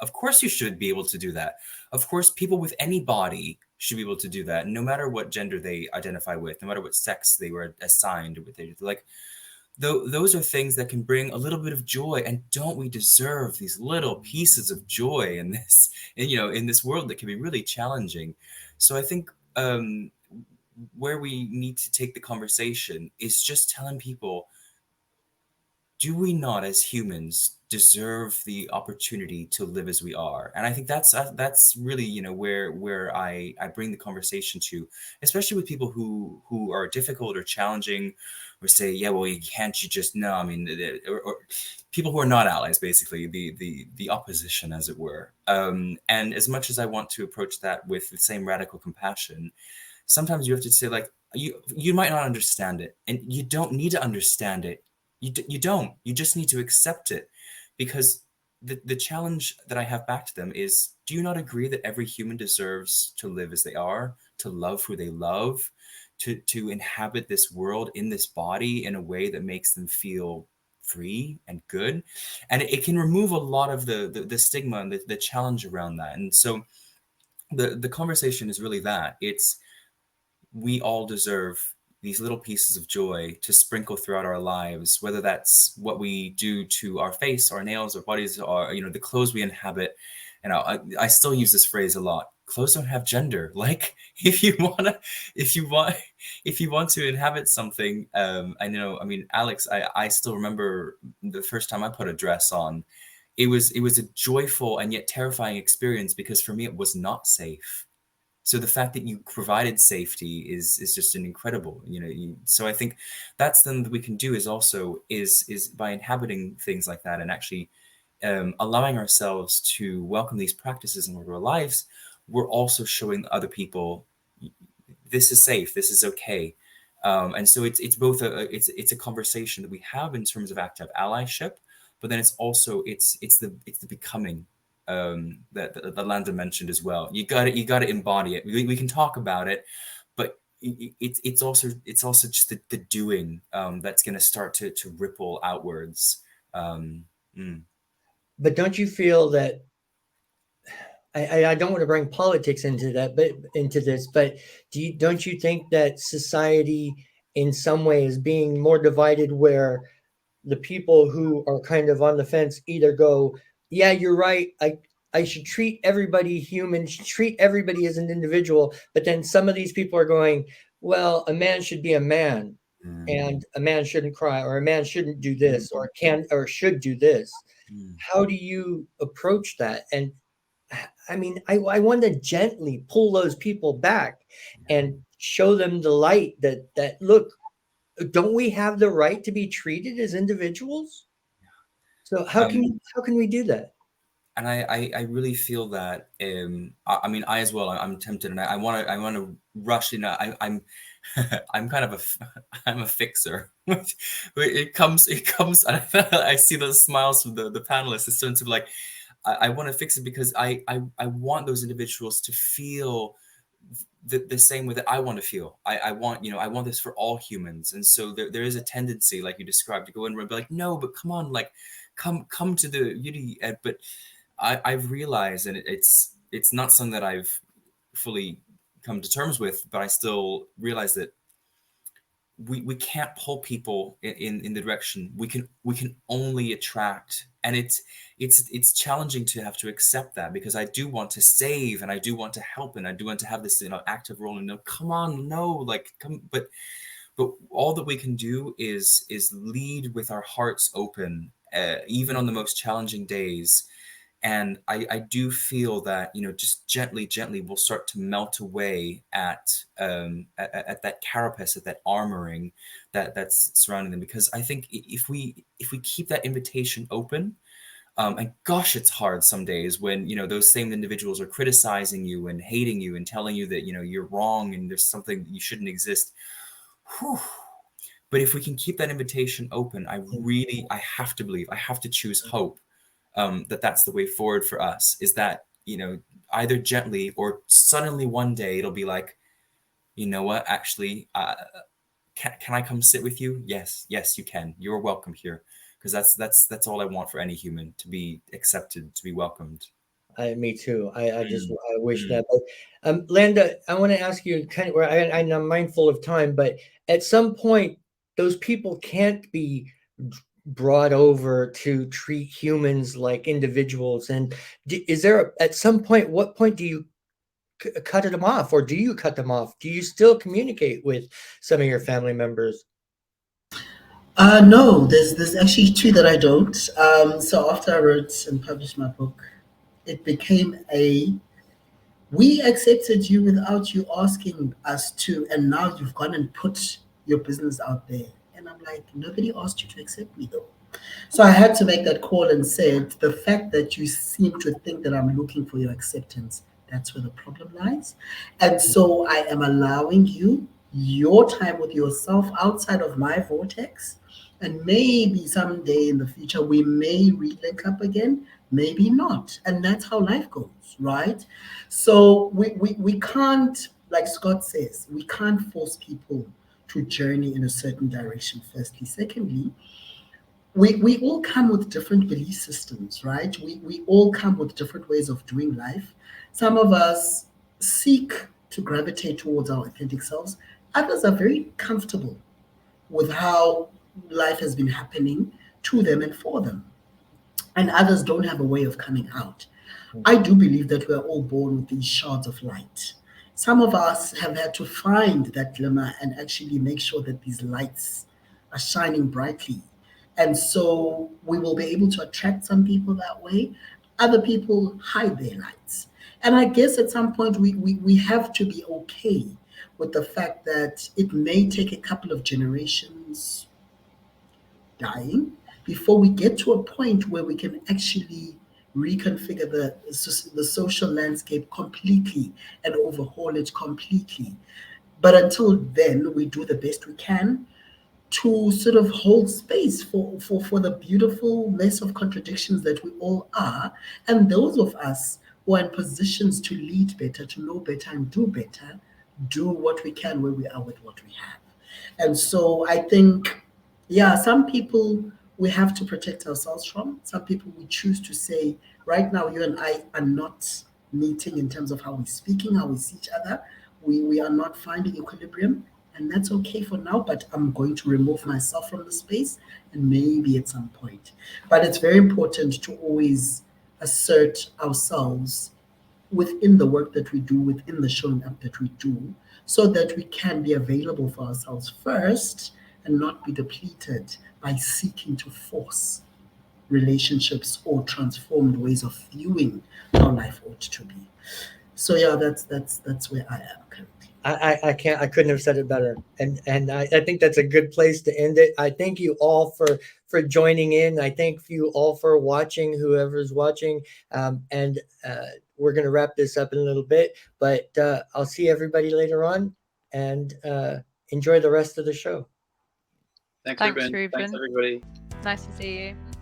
of course you should be able to do that. Of course, people with any body should be able to do that, no matter what gender they identify with, no matter what sex they were assigned with. Like, those are things that can bring a little bit of joy. And don't we deserve these little pieces of joy in this, in this world that can be really challenging? So I think where we need to take the conversation is just telling people, do we not as humans deserve the opportunity to live as we are? And I think that's really, where I bring the conversation to, especially with people who are difficult or challenging, or say, yeah, well, you just, no, I mean, or people who are not allies, basically the opposition, as it were. And as much as I want to approach that with the same radical compassion, sometimes you have to say, like, you might not understand it, and you don't need to understand it. You don't. You just need to accept it, because the challenge that I have back to them is, do you not agree that every human deserves to live as they are, to love who they love, to inhabit this world in this body in a way that makes them feel free and good? And it can remove a lot of the stigma and the challenge around that. And so the conversation is really that. It's, we all deserve these little pieces of joy to sprinkle throughout our lives, whether that's what we do to our face, our nails, our bodies, or, the clothes we inhabit. And I still use this phrase a lot. Clothes don't have gender. Like, if you want to inhabit something, Alex, I still remember the first time I put a dress on. It was a joyful and yet terrifying experience, because for me, it was not safe. So the fact that you provided safety is just an incredible, so I think that's something that we can do, is also is by inhabiting things like that, and actually allowing ourselves to welcome these practices into our lives. We're also showing other people, this is safe, this is okay. And so it's both it's a conversation that we have in terms of active allyship, but then it's also it's the becoming that Landa mentioned as well. You got to embody it. We can talk about it, but it's also just the doing that's going to start to ripple outwards. But don't you feel that I don't want to bring politics into that, but into this, but don't you think that society in some way is being more divided, where the people who are kind of on the fence either go, yeah, you're right, I should treat everybody human, treat everybody as an individual, but then some of these people are going, well, a man should be a man, and a man shouldn't cry, or a man shouldn't do this, or can or should do this. How do you approach that? And I mean, I want to gently pull those people back and show them the light that look, don't we have the right to be treated as individuals? So how can we do that? And I really feel that I mean, I as well, I'm tempted, and I want to rush in. I'm I'm kind of I'm a fixer. it comes I see those smiles from the panelists. It's sort of like I want to fix it because I want those individuals to feel the same way that I want to feel. I want, I want this for all humans. And so there is a tendency, like you described, to go in and be like, no, but come on, like come to the unity. But I've realized, and it's not something that I've fully come to terms with, but I still realize that we can't pull people in the direction. We can only attract, and it's challenging to have to accept that, because I do want to save, and I do want to help, and I do want to have this active role, and no, come on, no, like come, but all that we can do is lead with our hearts open, even on the most challenging days. And I do feel that, just gently we'll start to melt away at that carapace, at that armoring that's surrounding them. Because I think if we keep that invitation open, and gosh, it's hard some days when, those same individuals are criticizing you and hating you and telling you that, you're wrong and there's something you shouldn't exist. Whew. But if we can keep that invitation open, I have to believe, I have to choose hope. That's the way forward for us, is that, either gently or suddenly one day it'll be like, you know what, actually, can I come sit with you? Yes, you can. You're welcome here. Because that's all I want for any human, to be accepted, to be welcomed. Me too. I wish that. But Landa, I want to ask you kind of, where I'm mindful of time, but at some point, those people can't be brought over to treat humans like individuals. And is there at some point, what point do you cut them off, or do you cut them off? Do you still communicate with some of your family members? No, there's actually two that I don't. So after I wrote and published my book, it became we accepted you without you asking us to, and now you've gone and put your business out there. And I'm like, nobody asked you to accept me though. So I had to make that call and said, the fact that you seem to think that I'm looking for your acceptance, that's where the problem lies. And so I am allowing you your time with yourself outside of my vortex. And maybe someday in the future, we may re-link up again, maybe not. And that's how life goes, right? So we can't, like Scott says, we can't force people to journey in a certain direction, firstly. Secondly, we all come with different belief systems, right? We all come with different ways of doing life. Some of us seek to gravitate towards our authentic selves. Others are very comfortable with how life has been happening to them and for them. And others don't have a way of coming out. I do believe that we're all born with these shards of light. Some of us have had to find that glimmer and actually make sure that these lights are shining brightly. And so we will be able to attract some people that way. Other people hide their lights. And I guess at some point we have to be okay with the fact that it may take a couple of generations dying before we get to a point where we can actually reconfigure the social landscape completely and overhaul it completely. But until then, we do the best we can to sort of hold space for the beautiful mess of contradictions that we all are. And those of us who are in positions to lead better, to know better and do better, do what we can where we are with what we have. And so I think, yeah, some people we have to protect ourselves from. Some people we choose to say, right now, you and I are not meeting in terms of how we're speaking, how we see each other. We are not finding equilibrium, and that's okay for now, but I'm going to remove myself from the space and maybe at some point. But it's very important to always assert ourselves within the work that we do, within the showing up that we do, so that we can be available for ourselves first and not be depleted by seeking to force relationships or transformed ways of viewing how life ought to be. So yeah, that's where I am currently. I couldn't have said it better. And I think that's a good place to end it. I thank you all for joining in. I thank you all for watching, whoever's watching. And we're going to wrap this up in a little bit, but I'll see everybody later on, and enjoy the rest of the show. Thanks, Thanks, Ruben. Ruben. Thanks, everybody. Nice to see you.